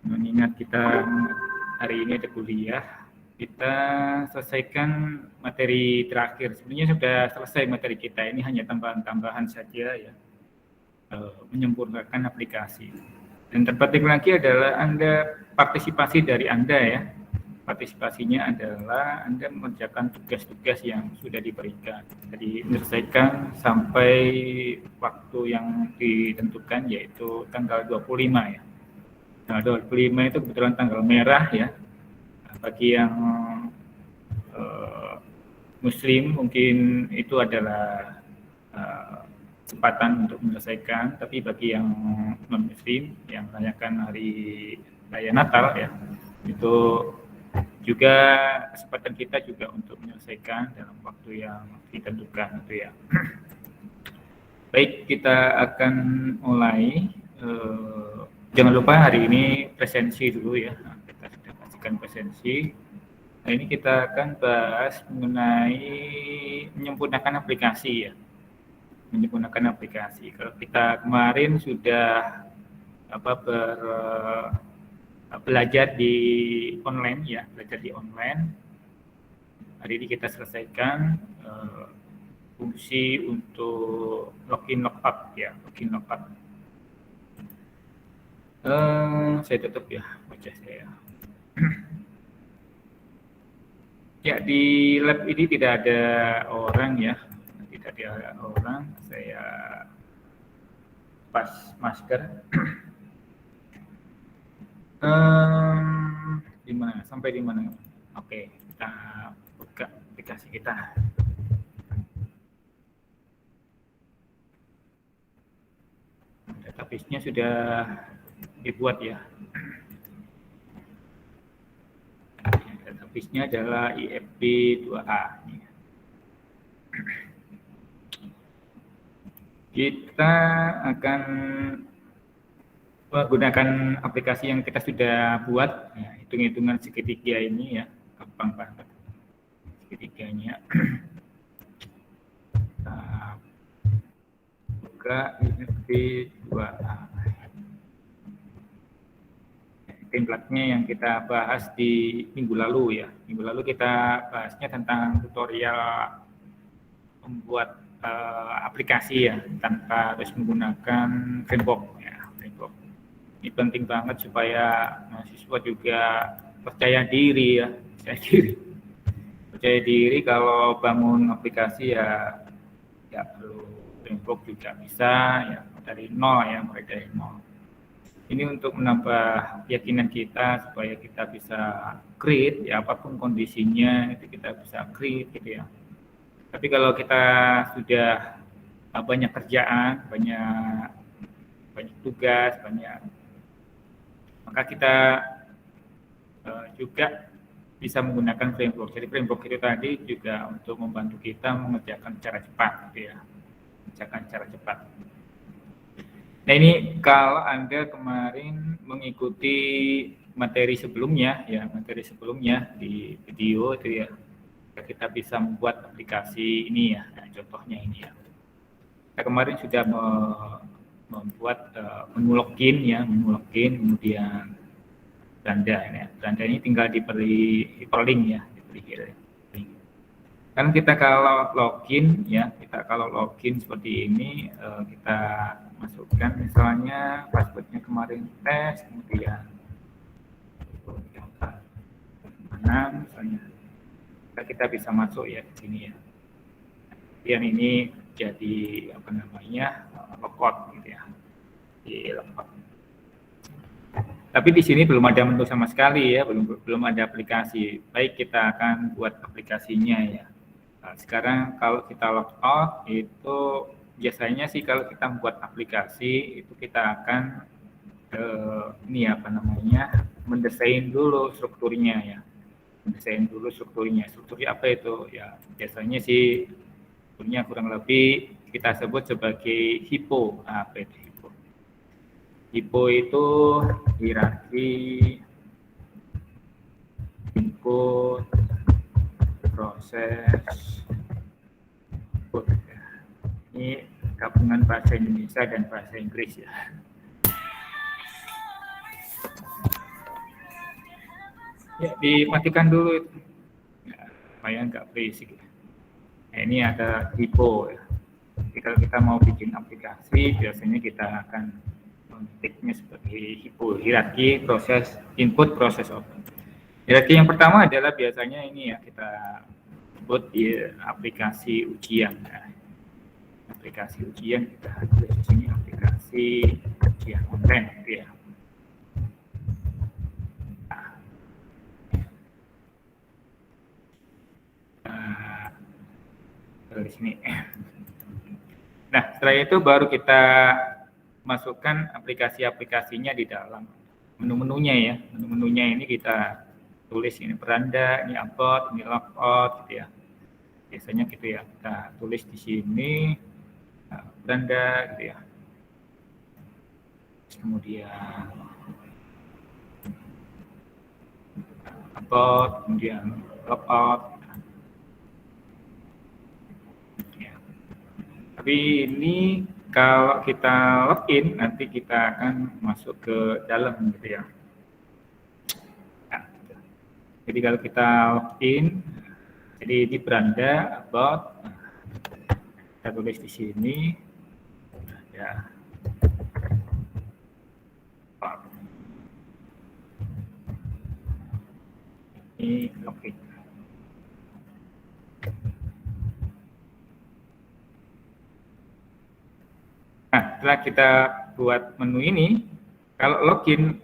mengingat kita hari ini ada kuliah, kita selesaikan materi terakhir. Sebenarnya sudah selesai materi kita, ini hanya tambahan-tambahan saja ya, menyempurnakan aplikasi. Dan terpenting lagi adalah Anda partisipasi dari Anda ya. Partisipasinya adalah Anda mengerjakan tugas-tugas yang sudah diberikan. Jadi menyelesaikan sampai waktu yang ditentukan yaitu tanggal 25 ya. Tanggal 25 itu kebetulan tanggal merah ya. Bagi yang Muslim mungkin itu adalah kesempatan untuk menyelesaikan, tapi bagi yang non-Muslim yang merayakan hari raya Natal ya, itu juga kesempatan kita juga untuk menyelesaikan dalam waktu yang ditentukan itu ya. Baik, kita akan mulai. Jangan lupa hari ini presensi dulu ya. Kita sudah pastikan presensi. Nah, ini kita akan bahas mengenai menyempurnakan aplikasi ya. Menyempurnakan aplikasi. Kalau kita kemarin sudah belajar di online ya, belajar di online. Hari ini kita selesaikan fungsi untuk login logout ya, login logout. Saya tutup ya wajah saya. Ya, di lab ini tidak ada orang ya, tidak ada orang. Saya pas masker. Di mana? Sampai di mana? Oke, kita buka aplikasi kita. Database-nya sudah dibuat ya. Database-nya adalah IFB2A. Kita akan menggunakan aplikasi yang kita sudah buat, ya, hitung-hitungan segitiga ini ya, gampang banget segitiganya. Kita buka IFB2A. Template-nya yang kita bahas di minggu lalu ya. Minggu lalu kita bahasnya tentang tutorial membuat aplikasi ya, tanpa harus menggunakan framework ya. Ini penting banget supaya mahasiswa juga percaya diri ya, percaya diri kalau bangun aplikasi ya perlu framework juga bisa ya, dari nol ya, mulai dari nol. Ini untuk menambah keyakinan kita supaya kita bisa create ya, apapun kondisinya itu kita bisa create gitu ya. Tapi kalau kita sudah banyak kerjaan, banyak tugas, maka kita juga bisa menggunakan framework. Jadi framework itu tadi juga untuk membantu kita mengerjakan secara cepat, gitu ya. Mengerjakan secara cepat. Nah, ini kalau Anda kemarin mengikuti materi sebelumnya di video itu ya, kita bisa membuat aplikasi ini ya, nah, contohnya ini ya. Kita kemarin sudah membuat menu login ya, kemudian tanda ya. Tanda ini tinggal diberi hyperlink ya, kan kita kalau login seperti ini, kita masukkan misalnya passwordnya kemarin tes, kemudian mana misalnya kita bisa masuk ya di sini ya. Kemudian ini jadi logout gitu ya, di logout. Tapi di sini belum ada menu sama sekali ya, belum ada aplikasi. Baik, kita akan buat aplikasinya ya. Nah, sekarang kalau kita logout itu biasanya sih kalau kita membuat aplikasi itu kita akan mendesain dulu strukturnya ya. Strukturnya apa itu ya, biasanya sih strukturnya kurang lebih kita sebut sebagai HIPPO. Apa itu HIPPO? HIPPO itu hierarki, input, proses, output. Ini gabungan bahasa Indonesia dan bahasa Inggris ya. Ya, dimatikan dulu itu. Ya, supaya nggak berisik. Nah, ini ada typo ya. Jadi kalau kita mau bikin aplikasi, biasanya kita akan mengetiknya sebagai hypo, hierarki proses input, proses output. Hierarki yang pertama adalah biasanya ini ya, kita sebut di aplikasi ujian. Nah, aplikasi ujian kita tulis di sini aplikasi ujian online gitu ya. Di sini. Nah, setelah itu baru kita masukkan aplikasi-aplikasinya di dalam menu-menunya ya. Menu-menunya ini kita tulis ini beranda, ini upload, ini logout gitu ya. Biasanya gitu ya, kita tulis di sini beranda gitu ya. Kemudian upload, kemudian logout. Tapi ini kalau kita login, nanti kita akan masuk ke dalam gitu ya. Nah, jadi kalau kita login, jadi di beranda, about, kita tulis di sini, ya. Ini login. Nah, setelah kita buat menu ini, kalau login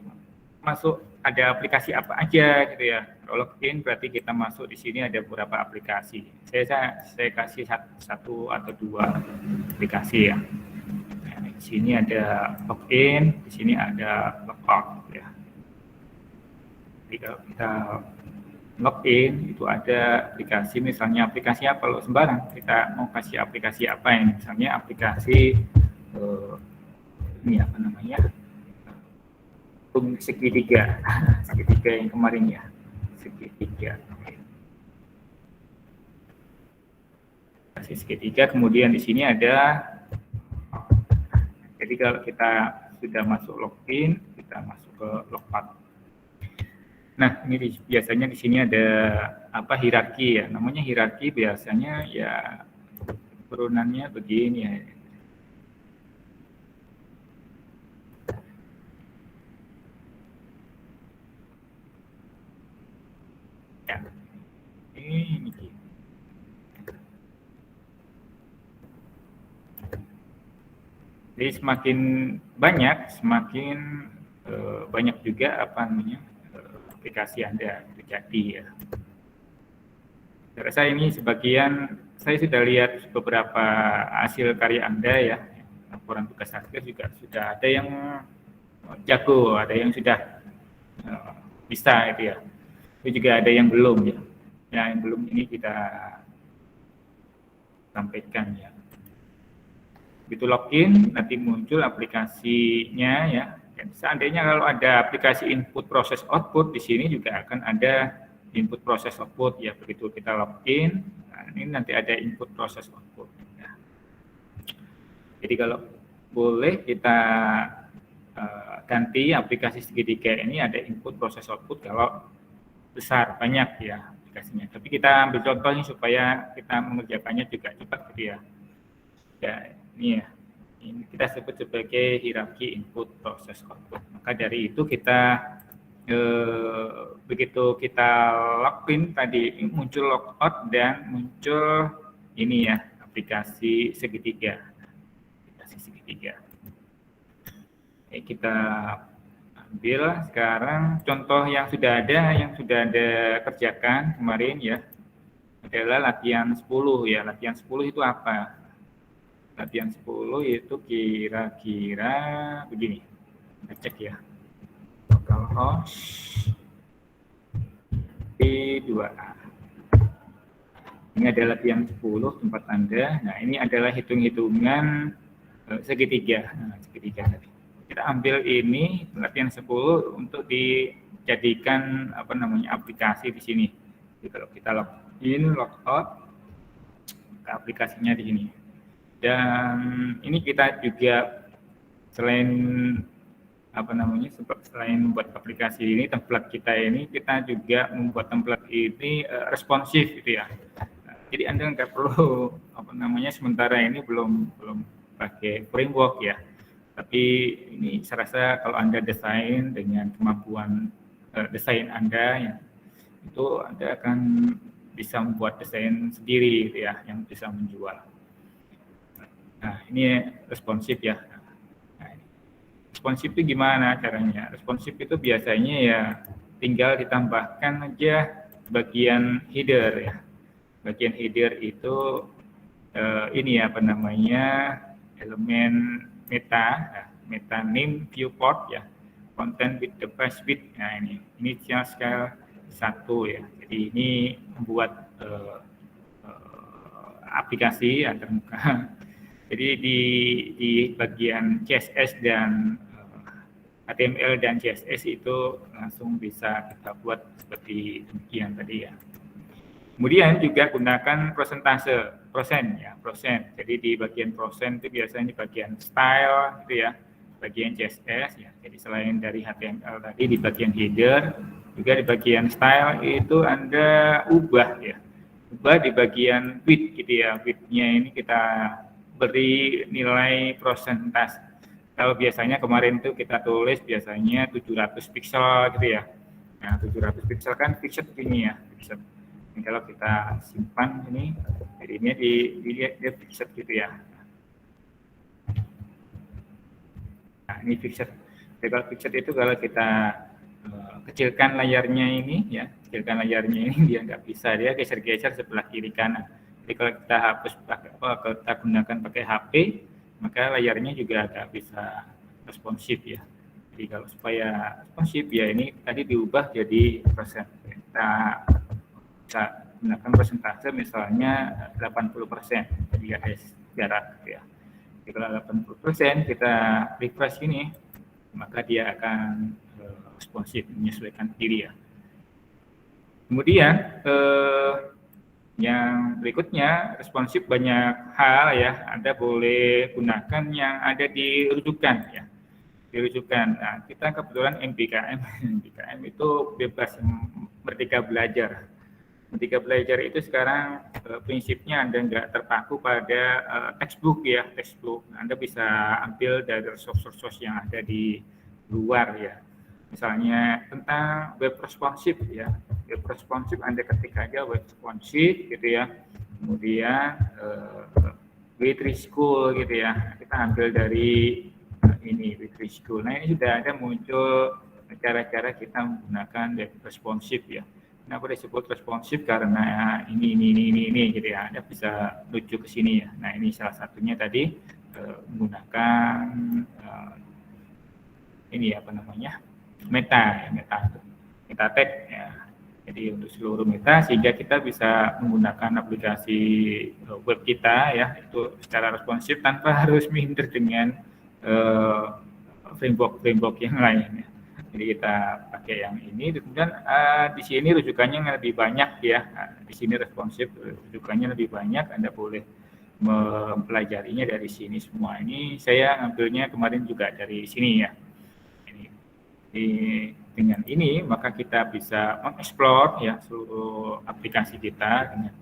masuk ada aplikasi apa aja gitu ya. Kalau login berarti kita masuk di sini ada beberapa aplikasi. Saya kasih satu atau dua aplikasi ya. Nah, di sini ada login, di sini ada logout ya. Jadi kalau kita login itu ada aplikasi, misalnya aplikasi apa, kalau sembarang kita mau kasih aplikasi apa yang misalnya aplikasi ini apa namanya, segitiga yang kemarin ya, segitiga. Kasih segitiga, kemudian di sini ada, jadi kalau kita sudah masuk login, kita masuk ke logout. Nah, ini biasanya di sini ada apa, hierarki ya, namanya hierarki biasanya ya turunannya begini ya. Ini. Jadi semakin banyak, semakin banyak juga apa namanya aplikasi Anda terjadi ya. Saya rasa ini sebagian, saya sudah lihat beberapa hasil karya Anda ya, laporan tugas akhir juga sudah ada yang jago, ada yang sudah bisa itu ya. Itu juga ada yang belum ya. Ya, yang belum ini kita sampaikan ya. Begitu login, nanti muncul aplikasinya ya. Dan seandainya kalau ada aplikasi input proses output, di sini juga akan ada input proses output ya. Begitu kita login, nah ini nanti ada input proses output. Ya. Jadi kalau boleh kita ganti aplikasi segitiga ini ada input proses output kalau besar, banyak ya aplikasinya. Tapi kita ambil contohnya supaya kita mengerjakannya juga cepat gitu ya. Ya, ini ya. Ini kita sebut sebagai hierarki input proses output. Maka dari itu kita begitu kita login tadi muncul logout dan muncul ini ya aplikasi segitiga. Aplikasi segitiga. Oke, kita ambil sekarang contoh yang sudah ada kerjakan kemarin ya, adalah latihan 10 ya. Latihan 10 itu apa? Latihan 10 itu kira-kira begini. Kita cek ya. Localhost P2A. Ini adalah latihan 10 tempat Anda. Nah, ini adalah hitung-hitungan segitiga. Nah, segitiga tadi. Kita ambil ini latihan 10 untuk dijadikan apa namanya aplikasi di sini. Jadi kalau kita login, logout, aplikasinya di sini. Dan ini kita juga selain selain membuat aplikasi ini, template kita ini, kita juga membuat template ini responsif gitu ya. Jadi Anda nggak perlu sementara ini belum pakai framework ya. Tapi ini saya rasa kalau Anda desain dengan kemampuan desain Anda ya, itu Anda akan bisa membuat desain sendiri gitu ya, yang bisa menjual. Nah, ini responsif ya. Responsif itu gimana caranya? Responsif itu biasanya ya tinggal ditambahkan aja bagian header ya. Bagian header itu elemen meta name viewport ya, content with the page width. Nah ini scale 1 ya. Jadi ini membuat aplikasi antarmuka. Jadi di bagian CSS dan HTML dan CSS itu langsung bisa kita buat seperti demikian tadi ya. Kemudian juga gunakan prosen. Jadi di bagian prosen itu biasanya di bagian style gitu ya, bagian CSS ya. Jadi selain dari HTML tadi di bagian header, juga di bagian style itu Anda ubah ya. Ubah di bagian width gitu ya. Width-nya ini kita beri nilai persentase. Kalau biasanya kemarin itu kita tulis biasanya 700 pixel gitu ya. Nah, 700 pixel kan fixed ini ya. Fixed. Ini kalau kita simpan ini, jadinya dilihat dia fixed gitu ya. Nah, ini fixed. Jadi kalau fixed itu kalau kita kecilkan layarnya ini ya, dia nggak bisa, dia geser-geser sebelah kiri kanan. Jadi kalau kita gunakan pakai HP, maka layarnya juga agak bisa responsif ya. Jadi kalau supaya responsif ya ini tadi diubah jadi persen. Kita bisa gunakan persentase misalnya 80%, jadi ada jarak ya. Jadi kalau 80% kita refresh ini, maka dia akan responsif, menyesuaikan diri ya. Kemudian yang berikutnya, responsif banyak hal ya, Anda boleh gunakan yang ada di rujukan ya. Di rujukan, nah, kita kebetulan MBKM itu bebas, merdeka belajar. Merdeka belajar itu sekarang prinsipnya Anda nggak terpaku pada textbook ya, textbook. Anda bisa ambil dari source yang ada di luar ya. Misalnya tentang web responsif ya, web responsif Anda ketik aja web responsif gitu ya, kemudian W3School gitu ya, kita ambil dari ini W3School. Nah ini sudah ada muncul cara-cara kita menggunakan web responsif ya. Kenapa disebut responsif? Karena ini gitu ya, Anda bisa rujuk ke sini ya. Nah ini salah satunya tadi menggunakan meta tag ya. Jadi untuk seluruh meta sehingga kita bisa menggunakan aplikasi web kita ya itu secara responsif tanpa harus minder dengan framework yang lain ya. Jadi kita pakai yang ini, kemudian di sini rujukannya lebih banyak ya. Di sini responsif rujukannya lebih banyak, Anda boleh mempelajarinya dari sini semua. Ini saya ngambilnya kemarin juga dari sini ya. Dengan ini maka kita bisa mengeksplor ya seluruh aplikasi kita dengan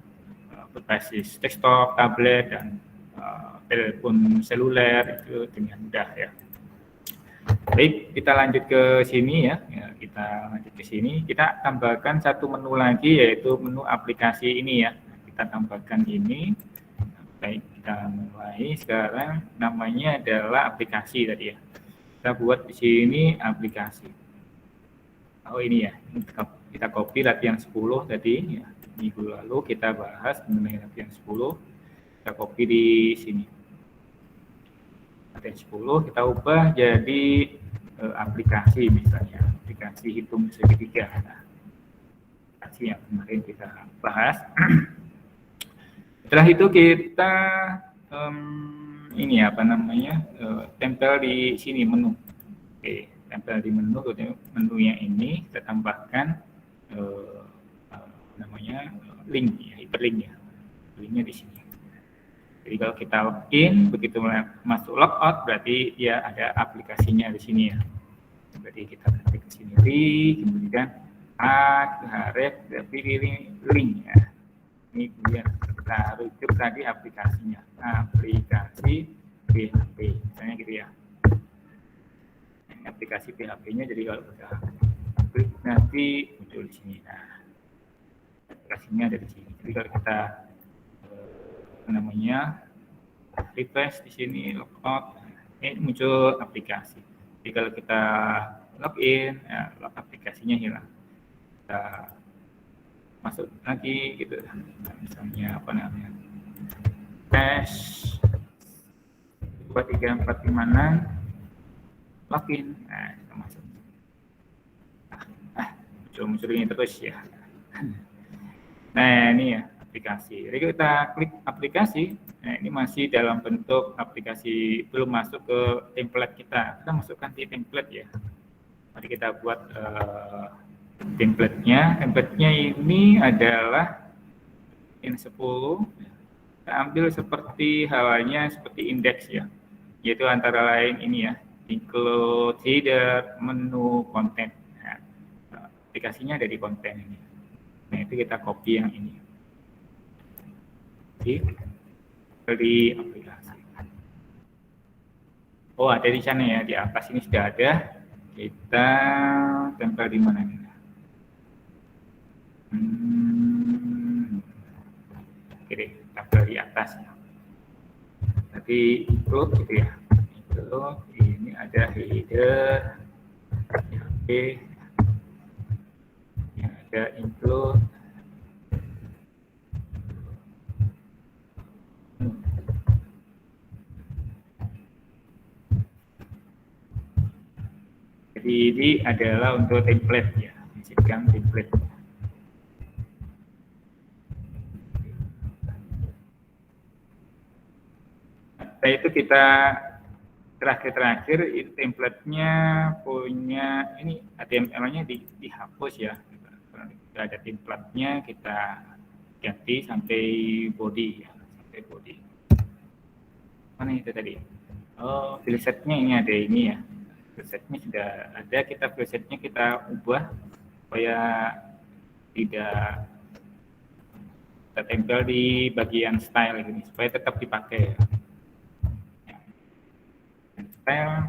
berbasis desktop, tablet dan telepon seluler itu dengan mudah ya. Baik, kita lanjut ke sini ya. Kita tambahkan satu menu lagi yaitu menu aplikasi ini ya. Kita tambahkan ini. Baik, kita mulai sekarang namanya adalah aplikasi tadi ya. Kita buat di sini aplikasi. Oh ini ya, kita copy latihan 10 tadi ya. Minggu lalu kita bahas mengenai latihan 10. Kita copy di sini. Latihan 10 kita ubah jadi aplikasi misalnya, aplikasi hitung segitiga. Nah, aplikasi yang kemarin kita bahas. Setelah itu kita tempel di sini menu. Oke, tempel di menunya ini kita tambahkan link ya, hyperlink ya. Linknya di sini. Jadi kalau kita login, begitu masuk logout berarti ya ada aplikasinya di sini ya. Jadi kita ketik ke sini kemudian href pilih link ya. Ini kemudian kita rujuk tadi aplikasinya, aplikasi PHP, misalnya gitu ya. Ini aplikasi PHP-nya, jadi kalau kita klik nanti muncul di sini. Nah, aplikasinya ada di sini. Jadi kalau kita refresh di sini, logout, ini muncul aplikasi. Jadi kalau kita login, ya, aplikasinya hilang. Kita masuk lagi gitu, misalnya apa namanya, tes 23456 login, nah kita masuk. Muncul ini terus ya. Nah ini ya aplikasi. Jadi kita klik aplikasi. Nah ini masih dalam bentuk aplikasi, belum masuk ke template kita. Kita masukkan di template ya. Mari kita buat template-nya. Template-nya ini adalah in 10. Kita ambil seperti halnya seperti indeks ya. Yaitu antara lain ini ya. Include, header, menu, konten. Nah, aplikasinya ada di konten ini. Nah itu kita copy yang ini. Di aplikasi. Oh ada di sana ya, di atas ini sudah ada. Kita tempel di mana nih? Oke, tempel di atas ya. Tadi include gitu ya. Include, ini ada header, PHP, yang ada include. Jadi ini adalah untuk template ya, disediakan template. Nah itu kita terakhir itu template-nya punya ini HTML-nya dihapus ya. Kita ada template-nya, kita ganti sampai body ya, sampai body. Mana itu tadi? Oh, filset-nya ini ada ini ya. Filset-nya sudah ada, kita filset-nya kita ubah supaya tidak tertempel di bagian style ini, supaya tetap dipakai. Style.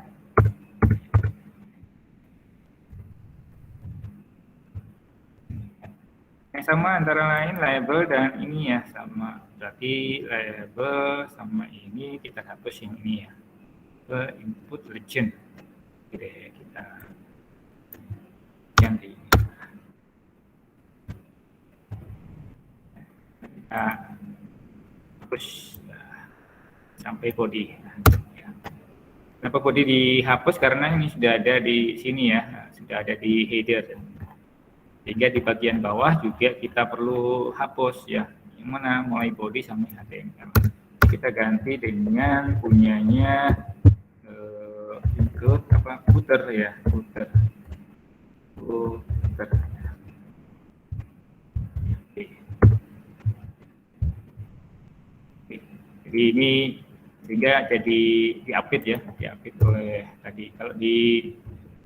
Yang sama antara lain label dan ini ya sama. Berarti label sama ini kita hapus yang ini ya. Ke input legend. Oke, kita ganti. Kita hapus sampai body. Kenapa body dihapus? Karena ini sudah ada di sini ya, sudah ada di header. Sehingga di bagian bawah juga kita perlu hapus ya. Yang mana mulai body sampai HTML. Kita ganti dengan punyanya include apa, footer ya, footer. Jadi ini sehingga jadi di-update ya, di-update oleh tadi. Kalau di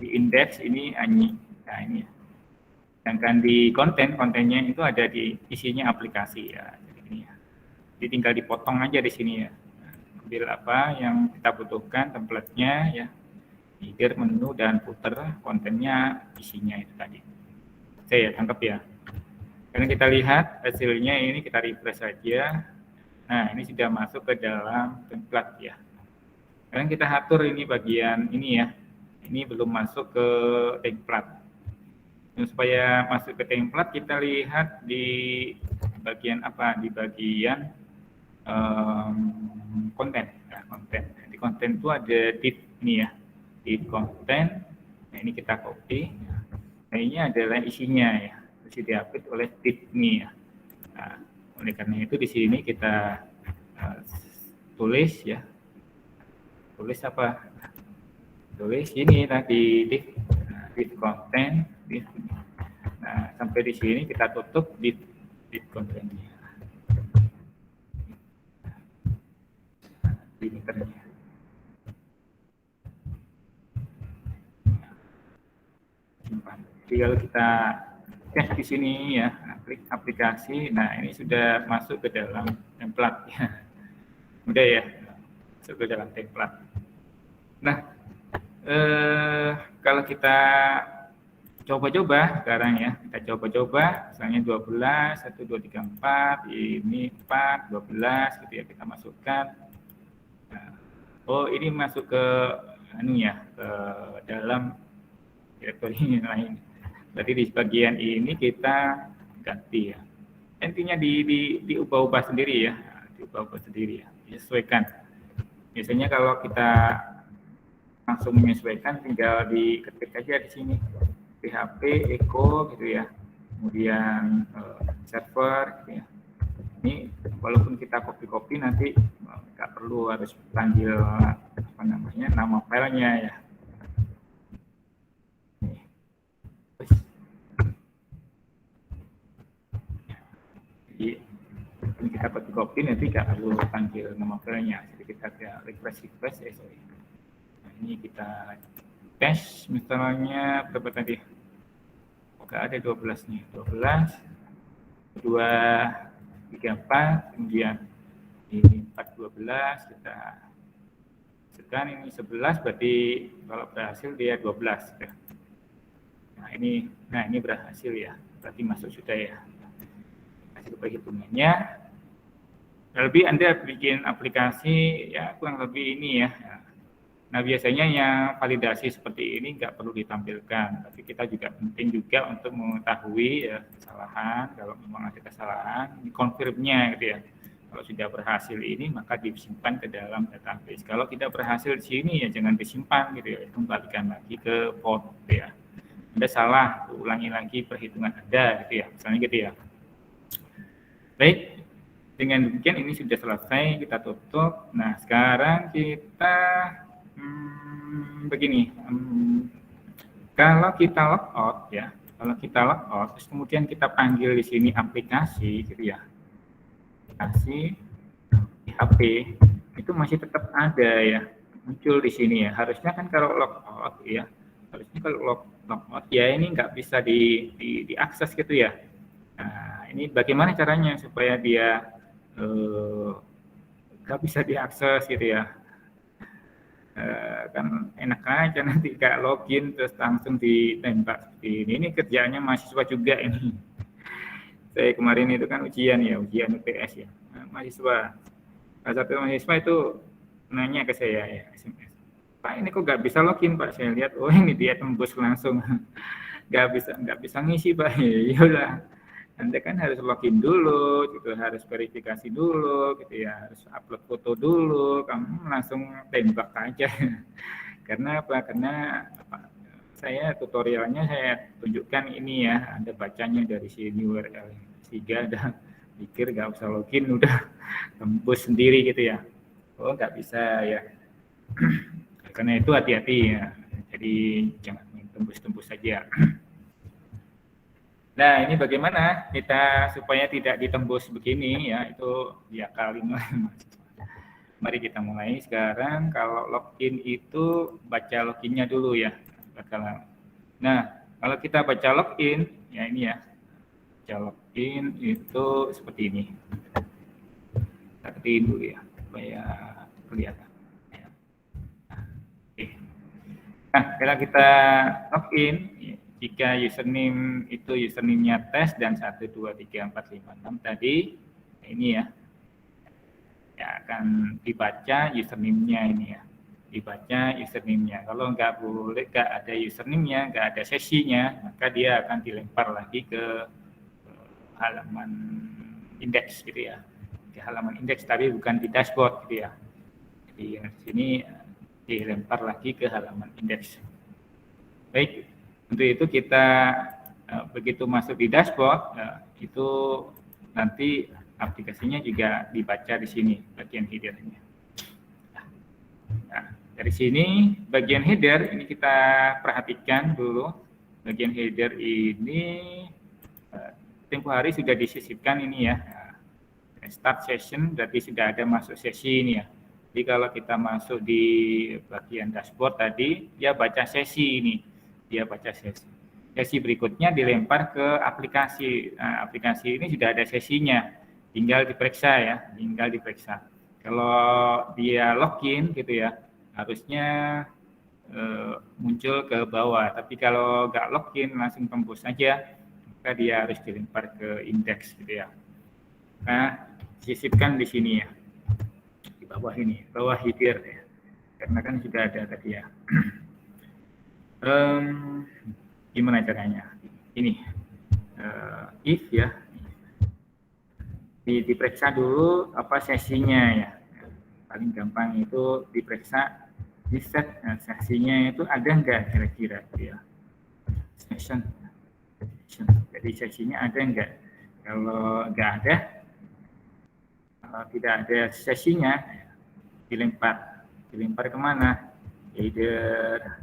indeks ini nah ini ya. Sedangkan di kontennya itu ada di isinya aplikasi ya. Jadi ini ya. Jadi tinggal dipotong aja di sini ya. Ambil apa yang kita butuhkan, template-nya ya. Header, menu, dan footer, kontennya isinya itu tadi. Saya tangkap ya. Karena kita lihat hasilnya ini, kita refresh saja. Nah, ini sudah masuk ke dalam template ya. Sekarang kita atur ini bagian ini ya. Ini belum masuk ke template. Dan supaya masuk ke template, kita lihat di bagian apa? Di bagian konten. Nah, konten. Di konten itu ada div ini ya. Div konten. Nah, ini kita copy. Nah, ini adalah isinya ya. Terus diupdate oleh div ini ya. Nah, oleh karena itu di sini kita tulis ya, tulis apa? Tulis ini tadi div konten. Nah sampai di sini kita tutup div kontennya. Limiternya. Jadi kalau kita tes di sini ya, klik aplikasi, nah ini sudah masuk ke dalam template ya. Mudah ya, masuk ke dalam template. Nah, kalau kita coba-coba sekarang ya, kita coba-coba, misalnya 12, 1, 2, 3, 4, ini 4, 12, gitu ya, kita masukkan. Nah, oh ini masuk ke ke dalam direktori lain. Berarti di bagian ini kita ganti ya. Intinya diubah-ubah sendiri ya, diubah-ubah sendiri ya, disesuaikan. Biasanya kalau kita langsung menyesuaikan, tinggal diketik aja di sini PHP echo gitu ya, kemudian server gitu ya. Ini walaupun kita copy nanti nggak perlu harus panggil nama filenya ya. Jadi ini kita copy nanti nggak perlu panggil nama filenya, jadi kita refresh Nah, ini kita tes misalnya berapa tadi? Oke, ada 12 nih, 12, 2, 3, 4, kemudian ini 4, 12, kita sekarang ini 11, berarti kalau berhasil dia 12 ya. Nah ini berhasil ya, berarti masuk sudah ya. Hasil perhitungannya. Lebih Anda bikin aplikasi ya kurang lebih ini ya. Nah biasanya yang validasi seperti ini nggak perlu ditampilkan, tapi kita juga penting juga untuk mengetahui ya, kesalahan, kalau memang ada kesalahan, dikonfirmnya gitu ya. Kalau sudah berhasil ini maka disimpan ke dalam database. Kalau tidak berhasil di sini ya jangan disimpan gitu ya, kembalikan lagi ke port gitu ya. Anda salah, ulangi lagi perhitungan Anda gitu ya, misalnya gitu ya. Baik, dengan demikian ini sudah selesai, kita tutup. Nah sekarang kita begini, kalau kita logout ya, terus kemudian kita panggil di sini aplikasi gitu ya, aplikasi HP itu masih tetap ada ya, muncul di sini ya. Harusnya kan kalau logout ya, logout ya ini nggak bisa diakses gitu ya. Nah ini bagaimana caranya supaya dia nggak bisa diakses gitu ya. Kan enak aja nanti kayak login terus langsung ditembak seperti ini. Ini kerjaannya mahasiswa juga ini. Saya kemarin itu kan ujian UTS ya. Mahasiswa, salah satu mahasiswa itu nanya ke saya ya, SMS. Pak ini kok nggak bisa login Pak? Saya lihat, oh ini dia tembus langsung. Nggak bisa ngisi Pak. Ya udah. Anda kan harus login dulu, gitu, harus verifikasi dulu, gitu ya, harus upload foto dulu, kamu langsung tembak aja. Karena apa? Karena saya tutorialnya saya tunjukkan ini ya, Anda bacanya dari sini URL sehingga Anda pikir nggak usah login, udah tembus sendiri gitu ya. Oh nggak bisa ya. Karena itu hati-hati ya, jadi jangan tembus-tembus saja. Nah, ini bagaimana kita supaya tidak ditembus begini ya, itu diakalin. Mari kita mulai sekarang. Kalau login itu baca loginnya dulu ya. Nah, kalau kita baca login, ya ini ya. Baca login itu seperti ini. Kita ketik dulu ya, supaya kelihatan. Nah, kalau kita login, jika username itu username-nya tes dan 1, 2, 3, 4, 5, 6 tadi, ini ya akan dibaca username-nya ini ya, dibaca username-nya. Kalau nggak ada username-nya, nggak ada sesinya, maka dia akan dilempar lagi ke halaman indeks gitu ya, di halaman indeks tapi bukan di dashboard gitu ya. Jadi di sini dilempar lagi ke halaman indeks. Baik. Untuk itu kita begitu masuk di dashboard, itu nanti aplikasinya juga dibaca di sini bagian header-nya. Nah, dari sini bagian header ini kita perhatikan dulu. Bagian header ini tempo hari sudah disisipkan ini ya. Start session berarti sudah ada masuk sesi ini ya. Jadi kalau kita masuk di bagian dashboard tadi, dia baca sesi ini. Dia baca sesi. Sesi berikutnya dilempar ke aplikasi. Nah, aplikasi ini sudah ada sesinya, tinggal diperiksa ya, tinggal diperiksa. Kalau dia login gitu ya, harusnya muncul ke bawah. Tapi kalau nggak login langsung tembus aja, maka dia harus dilempar ke indeks gitu ya. Nah, sisipkan di sini ya, di bawah ini, bawah header ya, karena kan sudah ada tadi ya. Gimana caranya? Ini if ya, diperiksa dulu apa sesinya ya. Paling gampang itu diperiksa di set sesinya itu ada enggak kira-kira ya. Session. Jadi sesinya ada enggak? Kalau enggak ada, kalau tidak ada sesinya, dilempar kemana? Header.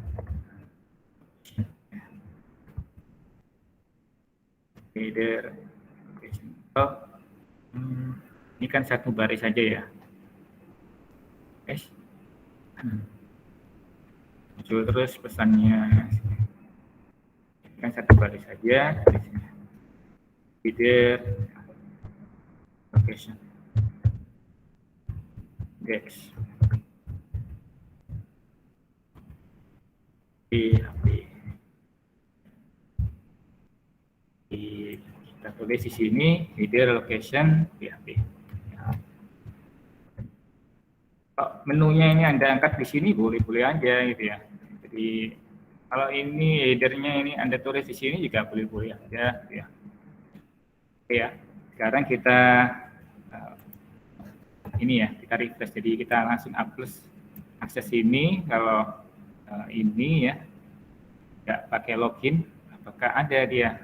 Oh, ini kan satu baris saja ya. Muncul terus pesannya. Ini kan satu baris saja. Header, location, index, kita tulis di sini header location PHP. Ya. Kalau menunya ini Anda angkat di sini boleh-boleh aja gitu ya. Jadi kalau ini headernya ini Anda tulis di sini juga boleh-boleh aja gitu ya. Oke ya. Sekarang kita ini ya, kita refresh. Jadi kita langsung akses ini. Kalau ini ya nggak pakai login, apakah ada dia?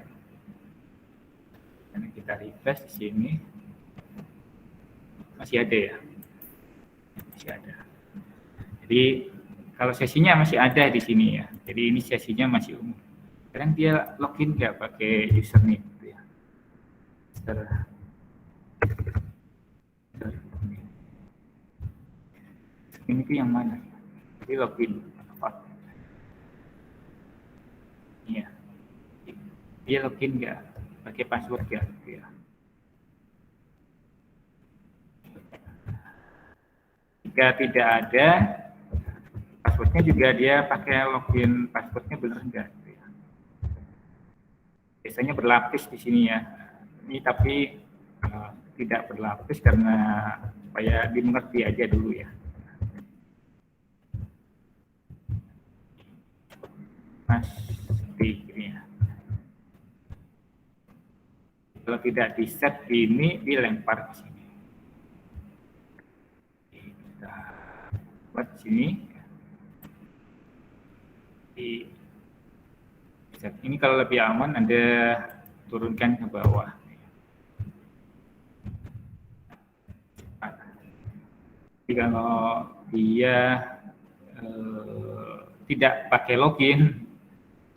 Dan kita refresh di sini, masih ada ya, masih ada. Jadi kalau sesinya masih ada di sini ya, jadi ini sesinya masih umum. Sekarang dia login nggak pakai username gitu ya. Ini tuh yang mana? Jadi login apa? Iya, dia login nggak? Pakai password ya, ya. Jika tidak ada passwordnya juga dia pakai login, passwordnya benar enggak? Ya. Biasanya berlapis di sini ya. Ini tapi tidak berlapis karena supaya dimengerti aja dulu ya. Pasti ini ya. Kalau tidak di set ini dilempar ke sini. Kita buat di sini. Di set ini kalau lebih aman Anda turunkan ke bawah. Jadi kalau dia tidak pakai login,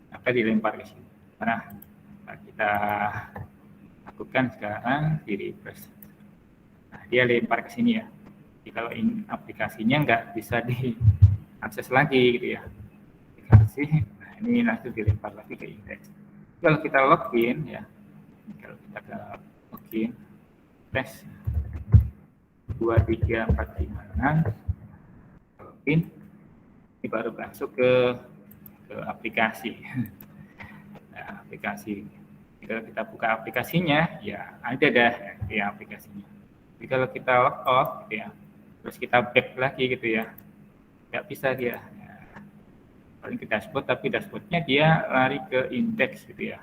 maka dilempar ke sini. Nah, kita lakukan sekarang di refresh. Nah, dia lempar ke sini ya. Jadi kalau ini aplikasinya nggak bisa diakses lagi gitu ya. Aplikasi, nah ini langsung dilempar lagi ke indeks. Kalau kita login ya, kalau kita ke login, tes 2, 3, 4, 5, login, ini baru masuk ke aplikasi. Nah, aplikasi. Kalau kita buka aplikasinya, ya ada dah ya aplikasinya. Jadi kalau kita log off, gitu ya, terus kita back lagi gitu ya, nggak bisa dia. Ya, paling ke dashboard, tapi dashboardnya dia lari ke indeks gitu ya.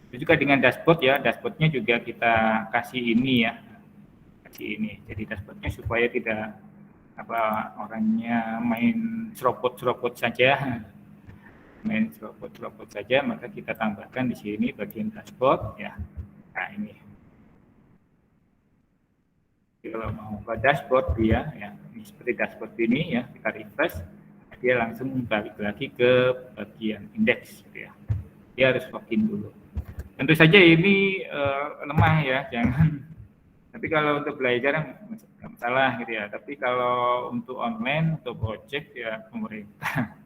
Itu juga dengan dashboard ya, dashboardnya juga kita kasih ini ya, kasih ini. Jadi dashboardnya supaya tidak apa orangnya main serobot saja. Main serobot saja, maka kita tambahkan di sini bagian dashboard ya. Nah ini. Jadi kalau mau ke dashboard dia ya, ini seperti dashboard ini ya, kita refresh, dia langsung balik lagi ke bagian indeks gitu ya. Dia harus login dulu. Tentu saja ini lemah ya, jangan. Tapi kalau untuk belajar nggak masalah gitu ya. Tapi kalau untuk online, untuk project ya pemerintah.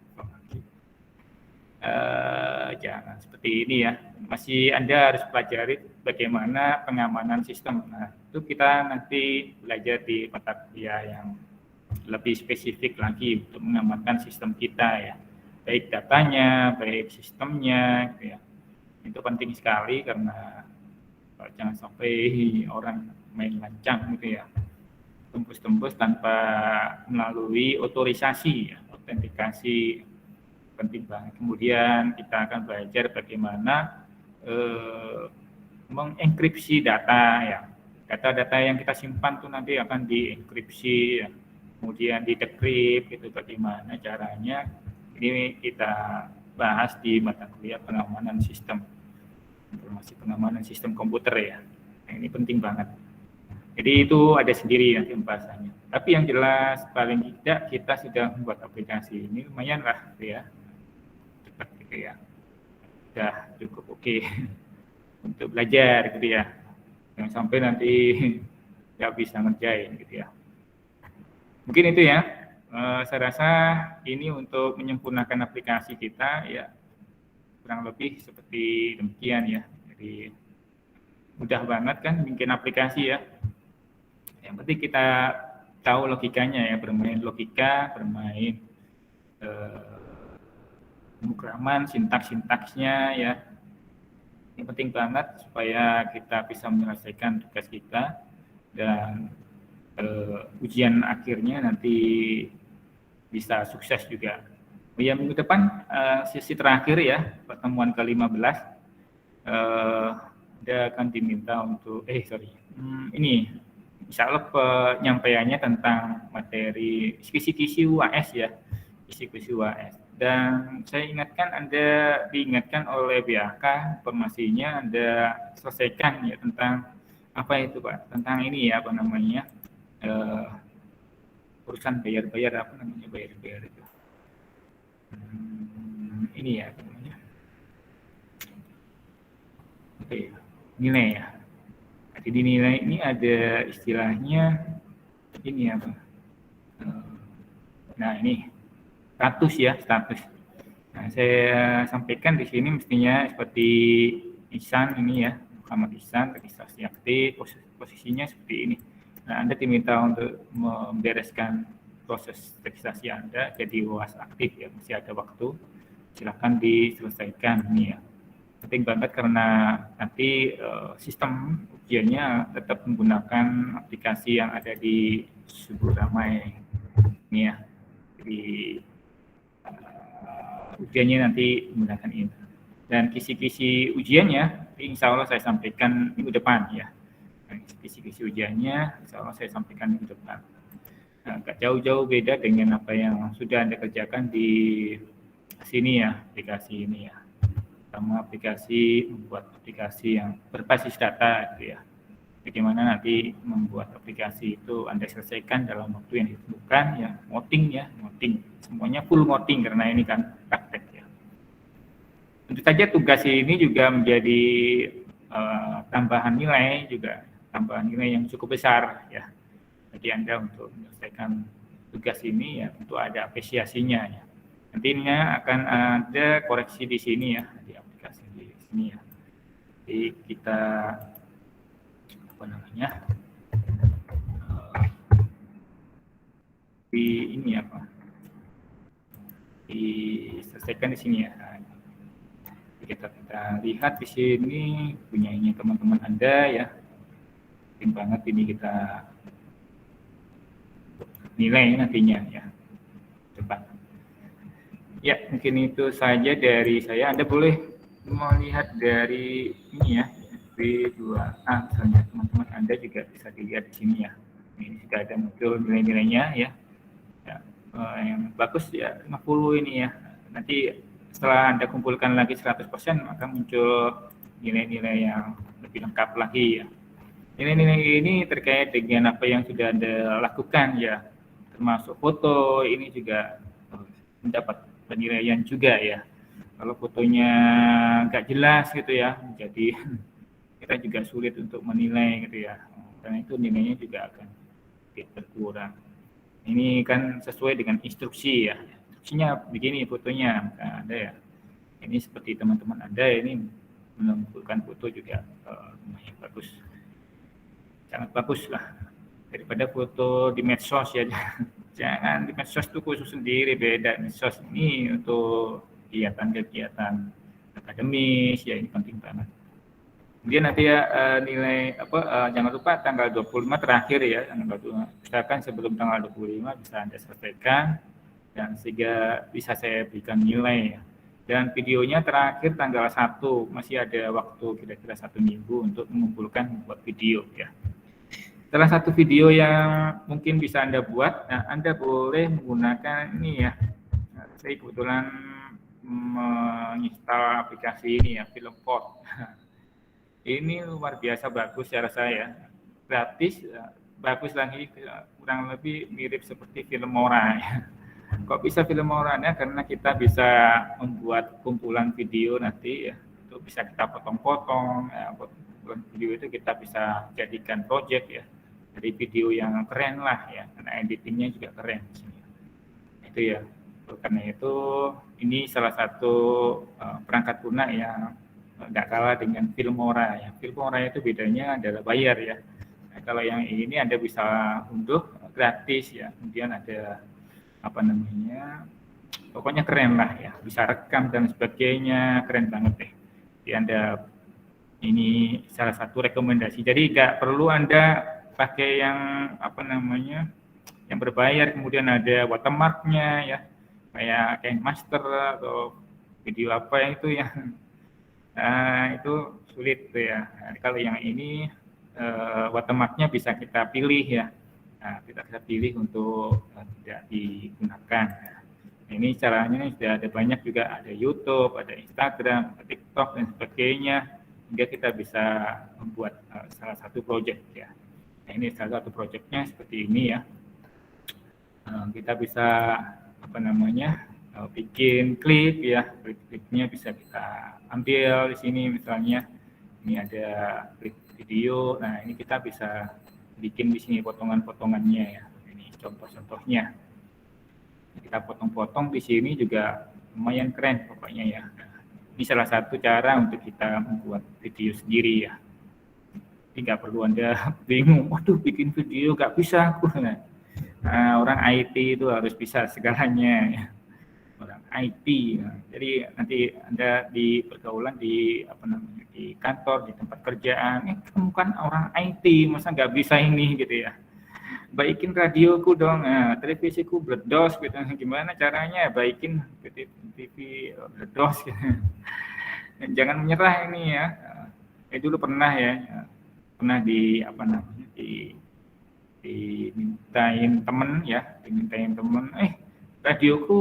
jangan seperti ini ya. Masih Anda harus pelajari bagaimana pengamanan sistem. Nah, itu kita nanti belajar di mata kuliah yang lebih spesifik lagi untuk mengamankan sistem kita ya. Baik datanya, baik sistemnya gitu ya. Itu penting sekali karena jangan sampai orang main lancang gitu ya. Tembus-tembus tanpa melalui otorisasi ya, autentikasi penting banget. Kemudian kita akan belajar bagaimana mengenkripsi data ya. Data-data yang kita simpan tuh nanti akan dienkripsi ya. Kemudian didekrip gitu, bagaimana caranya. Ini kita bahas di mata kuliah pengamanan sistem informasi, pengamanan sistem komputer ya. Nah, ini penting banget. Jadi itu ada sendiri ya pembahasannya. Tapi yang jelas paling tidak kita sudah membuat aplikasi ini lumayan lah gitu ya. Cepat gitu ya. Sudah cukup oke untuk belajar gitu ya. Jangan sampai nanti nggak bisa ngerjain gitu ya. Mungkin itu ya. Saya rasa ini untuk menyempurnakan aplikasi kita ya kurang lebih seperti demikian ya. Jadi mudah banget kan bikin aplikasi ya. Yang penting kita tahu logikanya ya, bermain logika, bermain pemrograman, sintaks-sintaksnya ya. Ini penting banget supaya kita bisa menyelesaikan tugas kita dan ujian akhirnya nanti bisa sukses juga. Ya, minggu depan sesi terakhir ya, pertemuan ke-15 Anda akan diminta untuk ini insya Allah penyampaiannya tentang materi kisi-kisi UAS ya, kisi-kisi UAS. Dan saya diingatkan oleh BAK informasinya Anda selesaikan ya tentang apa itu Pak, tentang ini ya apa namanya urusan bayar-bayar apa namanya bayar-bayar itu. Ini ya namanya. Oke, nilai ya. Jadi nilai ini ada istilahnya ini apa? Nah ini status ya, status. Nah, saya sampaikan di sini mestinya seperti Ihsan ini ya, Muhammad Ihsan, registrasi aktif, posisinya seperti ini. Nah, Anda diminta untuk membereskan proses registrasi Anda jadi UAS aktif ya, masih ada waktu. Silakan diselesaikan ini ya. Penting banget karena nanti sistem ujiannya tetap menggunakan aplikasi yang ada di Subur Ramai ini ya. Jadi ujiannya nanti menggunakan ini. Dan kisi-kisi ujiannya, insya Allah saya sampaikan minggu depan ya. Kisi-kisi ujiannya, insya Allah saya sampaikan minggu depan. Nah, agak jauh-jauh beda dengan apa yang sudah Anda kerjakan di sini ya, aplikasi ini ya. Sama aplikasi, membuat aplikasi yang berbasis data gitu ya. Bagaimana nanti membuat aplikasi itu Anda selesaikan dalam waktu yang ditentukan ya, ngoding. Semuanya full ngoding karena ini kan praktek ya. Tentu saja tugas ini juga menjadi tambahan nilai yang cukup besar ya bagi Anda untuk menyelesaikan tugas ini ya, tentu ada apresiasinya ya. Nantinya akan ada koreksi di sini ya, di aplikasi di sini ya. Jadi kita apa namanya di ini apa diselesaikan di sini ya. Nah, kita lihat di sini punyanya teman-teman Anda ya. Penting banget ini kita nilai nantinya ya. Cepat. Ya, mungkin itu saja dari saya. Anda boleh melihat dari ini ya, B2A misalnya teman-teman Anda juga bisa dilihat di sini ya. Ini sudah ada muncul nilai-nilainya ya. Yang bagus ya 50 ini ya. Nanti setelah Anda kumpulkan lagi 100% maka muncul nilai-nilai yang lebih lengkap lagi ya. Nilai-nilai ini terkait dengan apa yang sudah Anda lakukan ya. Termasuk foto ini juga mendapat penilaian juga ya. Kalau fotonya nggak jelas gitu ya, jadi kita juga sulit untuk menilai gitu ya. Karena itu nilainya juga akan berkurang. Ini kan sesuai dengan instruksi ya. Instruksinya begini fotonya, nah, ada ya. Ini seperti teman-teman Anda ini mengumpulkan foto juga lumayan bagus, sangat bagus lah, daripada foto di medsos ya. Jangan di medsos itu khusus sendiri, beda. Medsos ini untuk kegiatan-kegiatan akademis ya, ini penting banget. Kemudian nanti ya nilai jangan lupa tanggal 25 terakhir ya, misalkan sebelum tanggal 25 bisa Anda selesaikan dan sehingga bisa saya berikan nilai ya. Dan videonya terakhir tanggal 1, masih ada waktu kira-kira 1 minggu untuk mengumpulkan buat video ya. Salah satu video yang mungkin bisa Anda buat, nah Anda boleh menggunakan ini ya. Nah, saya kebetulan menginstal aplikasi ini ya, Filmport. Ini luar biasa bagus cara saya, gratis, bagus lagi, kurang lebih mirip seperti Filmora ya. Kok bisa Filmora ya? Karena kita bisa membuat kumpulan video nanti ya, itu bisa kita potong-potong, ya, kumpulan video itu kita bisa jadikan project ya, dari video yang keren lah ya, karena editingnya juga keren. Itu ya, karena itu ini salah satu perangkat lunak yang nggak kalah dengan Filmora ya. Filmora itu bedanya adalah bayar ya. Nah, kalau yang ini Anda bisa unduh gratis ya, kemudian ada pokoknya keren lah ya, bisa rekam dan sebagainya, keren banget deh. Jadi Anda ini salah satu rekomendasi. Jadi nggak perlu Anda pakai yang yang berbayar, kemudian ada watermarknya ya, kayak master atau video apa itu yang itu sulit tuh ya. Nah, kalau yang ini watermarknya bisa kita pilih ya. Nah, kita bisa pilih untuk tidak digunakan. Nah, ini caranya sudah ada banyak juga, ada YouTube, ada Instagram, ada TikTok dan sebagainya, hingga kita bisa membuat salah satu project ya. Nah, ini salah satu projectnya seperti ini ya. Kita bisa bikin klip ya, klipnya bisa kita ambil di sini misalnya. Ini ada klip video. Nah, ini kita bisa bikin di sini potongan-potongannya ya. Ini contoh-contohnya. Kita potong-potong di sini juga lumayan keren pokoknya ya. Ini salah satu cara untuk kita membuat video sendiri ya. Jadi nggak perlu Anda bingung, waduh bikin video nggak bisa aku. Nah, orang IT itu harus bisa segalanya ya. Orang IT. Nah, jadi nanti Anda di pergaulan di di kantor, di tempat kerjaan, kamu kan orang IT, masa nggak bisa ini gitu ya. Baikin radioku dong, televisiku bledos gitu. Gimana caranya baikin TV bledos gitu. Jangan menyerah ini ya. Dulu pernah dimintain temen, radioku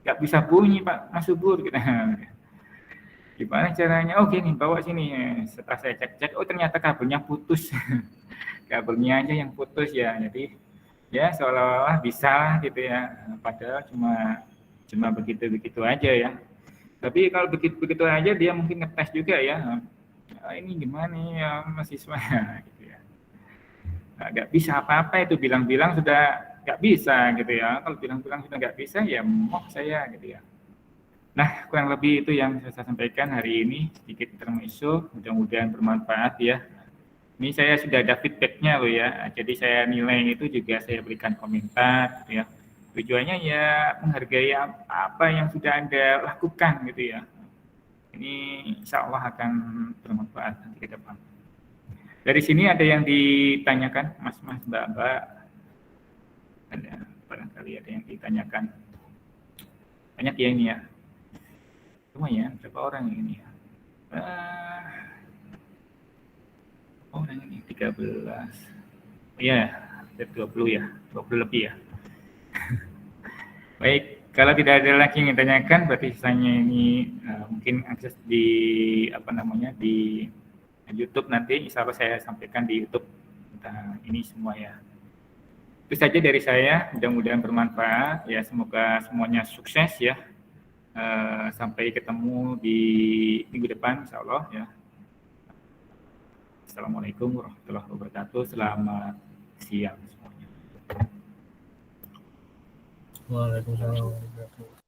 nggak bisa bunyi Pak, Mas Subur gitu. Gimana caranya? Oh gini, bawa sini. Setelah saya cek-cek, oh ternyata kabelnya putus. Kabelnya aja yang putus ya. Jadi ya seolah-olah bisa gitu ya. Padahal cuma begitu-begitu aja ya. Tapi kalau begitu-begitu aja dia mungkin ngetes juga ya. Ini gimana ya mahasiswa gitu ya. Nggak bisa apa-apa itu, bilang-bilang sudah nggak bisa gitu ya. Kalau bilang-bilang sudah nggak bisa ya mau saya gitu ya. Nah, kurang lebih itu yang saya sampaikan hari ini, sedikit intermezzo, mudah-mudahan bermanfaat ya. Ini saya sudah ada feedback-nya loh ya, jadi saya nilai itu juga saya berikan komentar gitu ya. Tujuannya ya menghargai apa yang sudah Anda lakukan gitu ya. Ini insya Allah akan bermanfaat nanti ke depan. Dari sini ada yang ditanyakan, Mas-mas, Mbak-mbak, ada barangkali ada yang ditanyakan. Banyak ya ini ya. Lumayan, berapa orang ini ya? Orang ini 13. Ya, ada 20 ya, 20 lebih ya. Baik, kalau tidak ada lagi yang ditanyakan, berarti sisanya ini mungkin akses di di YouTube nanti, insya Allah saya sampaikan di YouTube tentang ini semua ya. Itu saja dari saya, mudah-mudahan bermanfaat ya, semoga semuanya sukses ya. Sampai ketemu di minggu depan insya Allah ya. Assalamualaikum warahmatullahi wabarakatuh. Selamat siang semuanya. Waalaikumsalam warahmatullahi wabarakatuh.